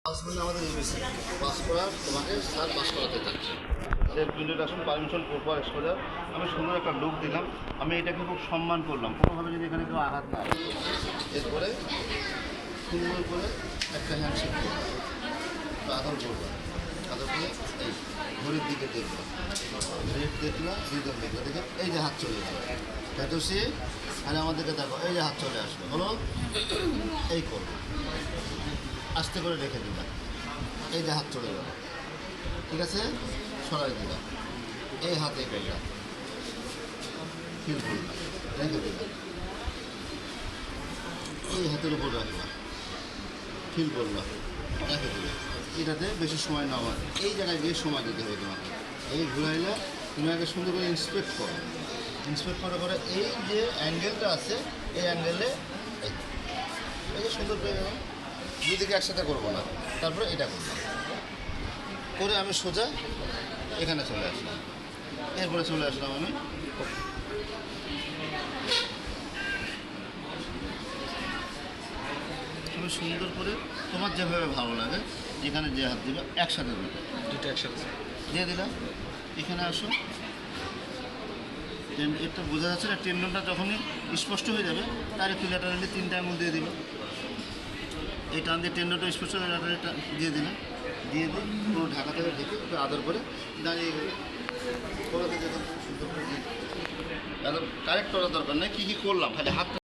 মানে আমাদের ইউনিসি পাস করার তোমাকে স্যার পাস করাতে চাচ্ছে self introduction permission proper exposure. আমি সুন্দর একটা লুক দিলাম, আমি এটাকে খুব সম্মান করলাম, কোনোভাবে যদি এখানে কেউ আঘাত না হয়। এরপরে সুন্দর করে একটা হ্যান্ডশেক করলাম, আদর করলাম, আদর করে এই ঘড়ির দিকে দেখলাম, রেট দেখলাম, রিদম দেখলাম, দেখে এই যে হাত চলে যাবে তাই সে আর আমাদেরকে দেখো এই যে হাত চলে আসলো হলো এই করবো, আস্তে করে রেখে দিলাম, এই যে হাত চলে গেল, ঠিক আছে, সরাই দিলাম, এই হাতে করলাম, ফিল করলাম, রেখে দিলাম, এই হাতের উপর রাখলাম, ফিল করলাম, রেখে দিলাম। এটাতে বেশি সময় না হয়, এই জায়গায় গিয়ে সময় দিতে হবে তোমাকে। এই ঘুরাইলে তুমি আগে সুন্দর করে ইন্সপেক্ট করো, ইন্সপেক্ট করার পরে এই যে অ্যাঙ্গেলটা আছে এই অ্যাঙ্গেলে এই যে সুন্দর পেয়ে গেলাম। দুদিকে একসাথে করবো না, তারপরে এটা করলাম, করে আমি সোজা এখানে চলে আসলাম, এরপরে চলে আসলাম আমি সুন্দর করে তোমার যেভাবে ভালো লাগে যেখানে যে হাত দিবে একসাথে দিবে, দুটো একসাথে দিয়ে দিলাম। এখানে আসো, এটা বোঝা যাচ্ছে না, টেন্ডনটা যখনই স্পষ্ট হয়ে যাবে তার একটু ল্যাটারালি 3টা আঙুল দিয়ে দিবে, এই টান দিয়ে টেন্ডনটা স্পষ্ট হয়ে ল্যাটারালি দিয়ে দিলাম, দিয়ে দিই পুরো ঢাকা থেকে ঢেকে একটু আদর করে দাঁড়িয়ে গেলে করে দিতে সুন্দর করে। কারেক্ট করার দরকার নেই, কী কী করলাম খালি হাত